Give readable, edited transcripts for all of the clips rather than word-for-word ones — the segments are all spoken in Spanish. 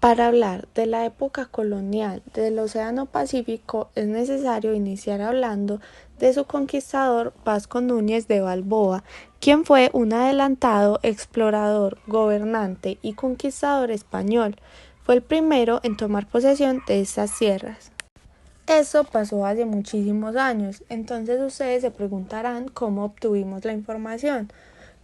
Para hablar de la época colonial del Océano Pacífico es necesario iniciar hablando de su conquistador Vasco Núñez de Balboa, quien fue un adelantado explorador, gobernante y conquistador español. Fue el primero en tomar posesión de estas tierras. Eso pasó hace muchísimos años, entonces ustedes se preguntarán cómo obtuvimos la información.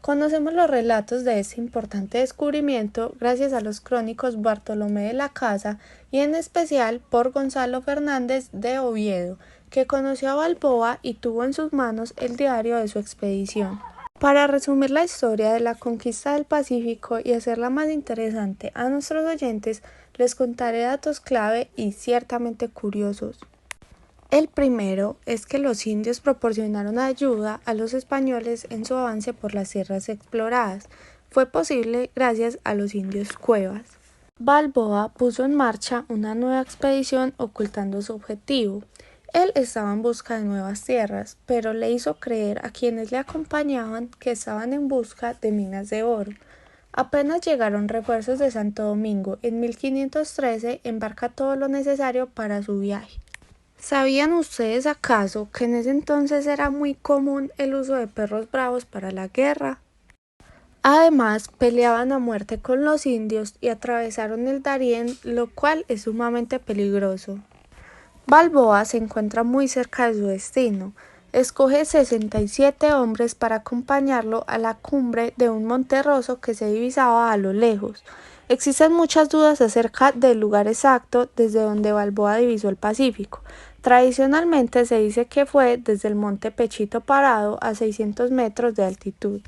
Conocemos los relatos de este importante descubrimiento gracias a los crónicos Bartolomé de la Casa y en especial por Gonzalo Fernández de Oviedo, que conoció a Balboa y tuvo en sus manos el diario de su expedición. Para resumir la historia de la conquista del Pacífico y hacerla más interesante a nuestros oyentes, les contaré datos clave y ciertamente curiosos. El primero es que los indios proporcionaron ayuda a los españoles en su avance por las tierras exploradas. Fue posible gracias a los indios Cuevas. Balboa puso en marcha una nueva expedición ocultando su objetivo. Él estaba en busca de nuevas tierras, pero le hizo creer a quienes le acompañaban que estaban en busca de minas de oro. Apenas llegaron refuerzos de Santo Domingo en 1513, embarca todo lo necesario para su viaje. ¿Sabían ustedes acaso que en ese entonces era muy común el uso de perros bravos para la guerra? Además, peleaban a muerte con los indios y atravesaron el Darién, lo cual es sumamente peligroso. Balboa se encuentra muy cerca de su destino. Escoge 67 hombres para acompañarlo a la cumbre de un monte roso que se divisaba a lo lejos. Existen muchas dudas acerca del lugar exacto desde donde Balboa divisó el Pacífico. Tradicionalmente se dice que fue desde el monte Pechito Parado a 600 metros de altitud.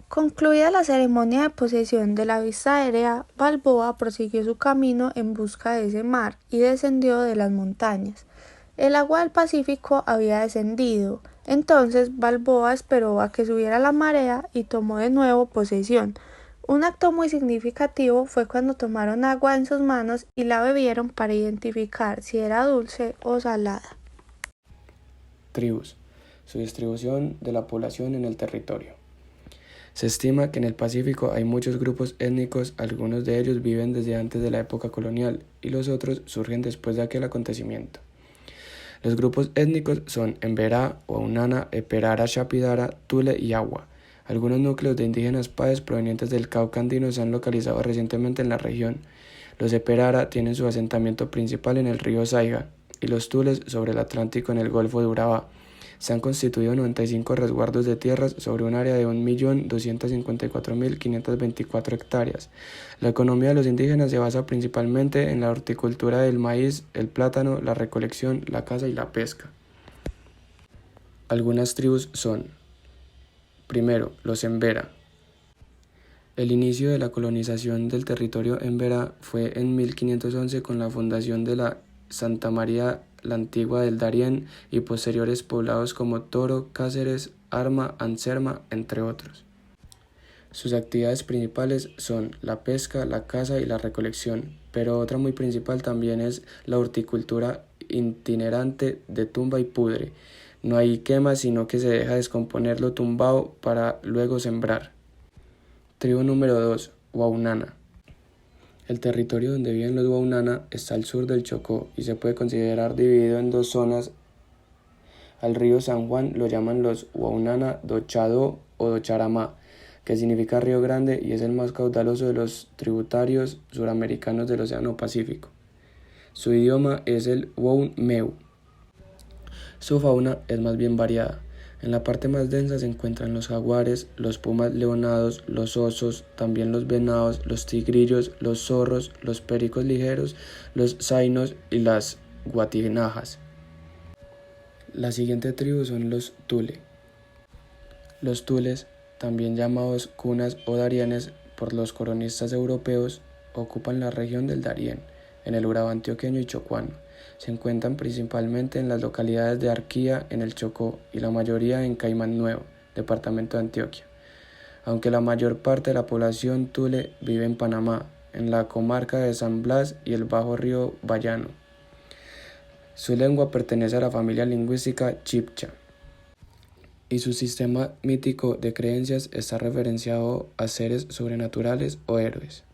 Concluida la ceremonia de posesión de la vista aérea, Balboa prosiguió su camino en busca de ese mar y descendió de las montañas. El agua del Pacífico había descendido, entonces Balboa esperó a que subiera la marea y tomó de nuevo posesión. Un acto muy significativo fue cuando tomaron agua en sus manos y la bebieron para identificar si era dulce o salada. Tribus. Su distribución de la población en el territorio. Se estima que en el Pacífico hay muchos grupos étnicos, algunos de ellos viven desde antes de la época colonial y los otros surgen después de aquel acontecimiento. Los grupos étnicos son Emberá, Waunana, Eperara, Shapidara, Tule y Agua. Algunos núcleos de indígenas Páez provenientes del Cauca andino se han localizado recientemente en la región. Los Eperara tienen su asentamiento principal en el río Saiga y los Tules sobre el Atlántico en el Golfo de Urabá. Se han constituido 95 resguardos de tierras sobre un área de 1.254.524 hectáreas. La economía de los indígenas se basa principalmente en la horticultura del maíz, el plátano, la recolección, la caza y la pesca. Algunas tribus son: primero, los Emberá. El inicio de la colonización del territorio Emberá fue en 1511 con la fundación de la Santa María la Antigua del Darién y posteriores poblados como Toro, Cáceres, Arma, Anserma, entre otros. Sus actividades principales son la pesca, la caza y la recolección, pero otra muy principal también es la horticultura itinerante de tumba y pudre. No hay quema, sino que se deja descomponer lo tumbado para luego sembrar. Tribu número 2, Waunana. El territorio donde viven los Waunana está al sur del Chocó y se puede considerar dividido en dos zonas. Al río San Juan lo llaman los Waunana do Chadó o do Charamá, que significa río grande y es el más caudaloso de los tributarios suramericanos del Océano Pacífico. Su idioma es el Woun-Meu. Su fauna es más bien variada. En la parte más densa se encuentran los jaguares, los pumas leonados, los osos, también los venados, los tigrillos, los zorros, los pericos ligeros, los zainos y las guatinajas. La siguiente tribu son los Tule. Los Tules, también llamados cunas o darienes por los colonistas europeos, ocupan la región del Darién, en el Urabá antioqueño y chocuano. Se encuentran principalmente en las localidades de Arquía, en el Chocó, y la mayoría en Caimán Nuevo, departamento de Antioquia. Aunque la mayor parte de la población Tule vive en Panamá, en la comarca de San Blas y el bajo río Bayano. Su lengua pertenece a la familia lingüística chibcha, y su sistema mítico de creencias está referenciado a seres sobrenaturales o héroes.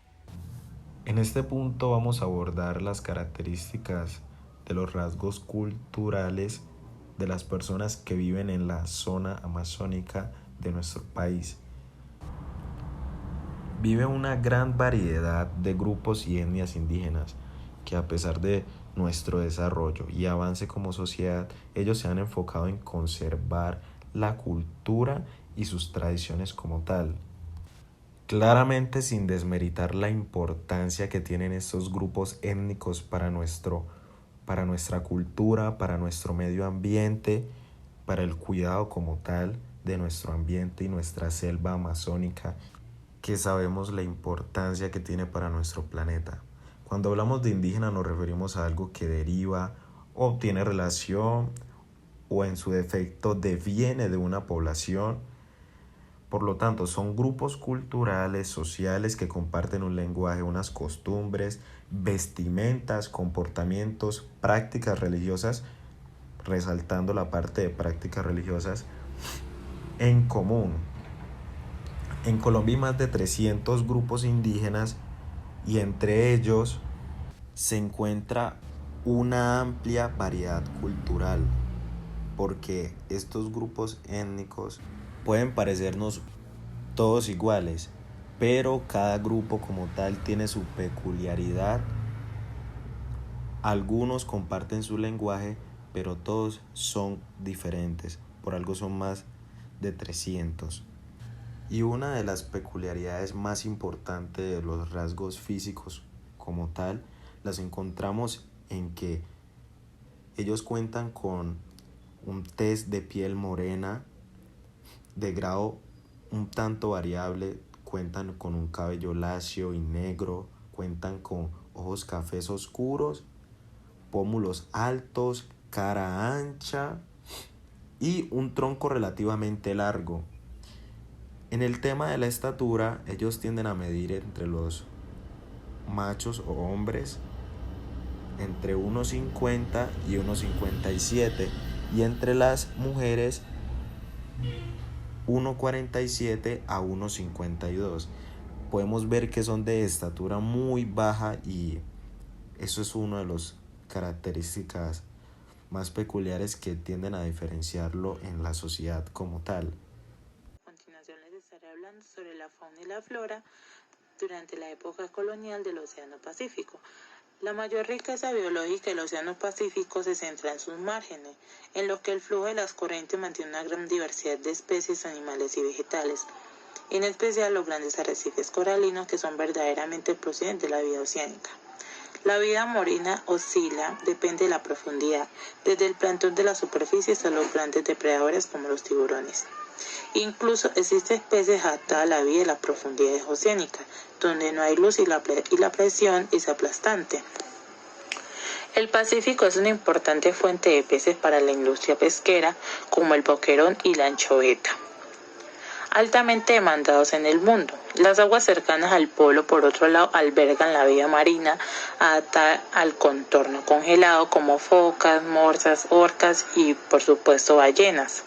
En este punto vamos a abordar las características de los rasgos culturales de las personas que viven en la zona amazónica de nuestro país. Vive una gran variedad de grupos y etnias indígenas que, a pesar de nuestro desarrollo y avance como sociedad, ellos se han enfocado en conservar la cultura y sus tradiciones como tal. Claramente, sin desmeritar la importancia que tienen estos grupos étnicos para nuestra cultura, para nuestro medio ambiente, para el cuidado como tal de nuestro ambiente y nuestra selva amazónica, que sabemos la importancia que tiene para nuestro planeta. Cuando hablamos de indígena nos referimos a algo que deriva o tiene relación o en su defecto deviene de una población. Por lo tanto, son grupos culturales, sociales que comparten un lenguaje, unas costumbres, vestimentas, comportamientos, prácticas religiosas, resaltando la parte de prácticas religiosas en común. En Colombia hay más de 300 grupos indígenas y entre ellos se encuentra una amplia variedad cultural, porque estos grupos étnicos pueden parecernos todos iguales, pero cada grupo como tal tiene su peculiaridad. Algunos comparten su lenguaje, pero todos son diferentes, por algo son más de 300. Y una de las peculiaridades más importantes de los rasgos físicos como tal, las encontramos en que ellos cuentan con un tez de piel morena, de grado un tanto variable, cuentan con un cabello lacio y negro, cuentan con ojos cafés oscuros, pómulos altos, cara ancha y un tronco relativamente largo. En el tema de la estatura, ellos tienden a medir entre los machos o hombres entre 1,50 y 1,57 y entre las mujeres 1,47 a 1,52. Podemos ver que son de estatura muy baja y eso es una de las características más peculiares que tienden a diferenciarlo en la sociedad como tal. A continuación les estaré hablando sobre la fauna y la flora durante la época colonial del Océano Pacífico. La mayor riqueza biológica del Océano Pacífico se centra en sus márgenes, en lo que el flujo de las corrientes mantiene una gran diversidad de especies animales y vegetales, en especial los grandes arrecifes coralinos que son verdaderamente el procedente de la vida oceánica. La vida marina oscila, depende de la profundidad, desde el plancton de la superficie hasta los grandes depredadores como los tiburones. Incluso existen especies adaptadas a la vida en las profundidades oceánicas, donde no hay luz y la presión es aplastante. El Pacífico es una importante fuente de peces para la industria pesquera, como el boquerón y la anchoveta, altamente demandados en el mundo. Las aguas cercanas al polo, por otro lado, albergan la vida marina adaptada al contorno congelado, como focas, morsas, orcas y, por supuesto, ballenas.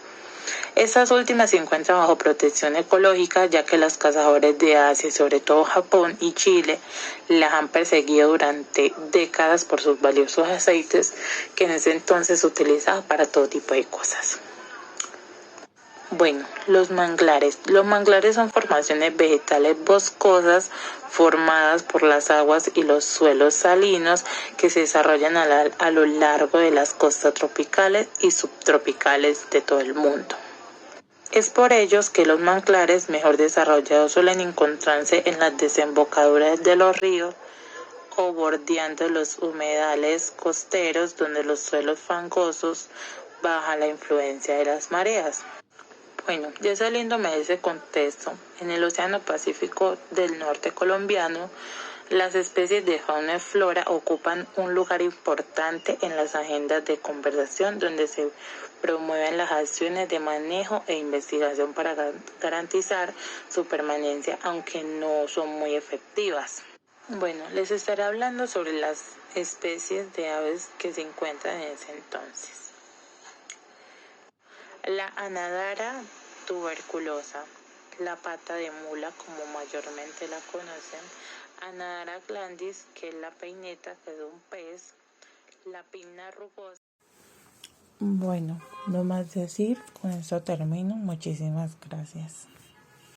Estas últimas se encuentran bajo protección ecológica, ya que los cazadores de Asia, sobre todo Japón y Chile, las han perseguido durante décadas por sus valiosos aceites que en ese entonces se utilizaban para todo tipo de cosas. Bueno, los manglares. Los manglares son formaciones vegetales boscosas formadas por las aguas y los suelos salinos que se desarrollan a lo largo de las costas tropicales y subtropicales de todo el mundo. Es por ello que los manglares mejor desarrollados suelen encontrarse en las desembocaduras de los ríos o bordeando los humedales costeros, donde los suelos fangosos bajan la influencia de las mareas. Bueno, ya saliéndome de ese contexto, en el Océano Pacífico del norte colombiano, las especies de fauna y flora ocupan un lugar importante en las agendas de conversación, donde se promueven las acciones de manejo e investigación para garantizar su permanencia, aunque no son muy efectivas. Bueno, les estaré hablando sobre las especies de aves que se encuentran en ese entonces. La Anadara tuberculosa, la pata de mula como mayormente la conocen, Anadara glandis, que es la peineta, que es un pez, la pinna rugosa. Bueno, no más decir, con esto termino. Muchísimas gracias.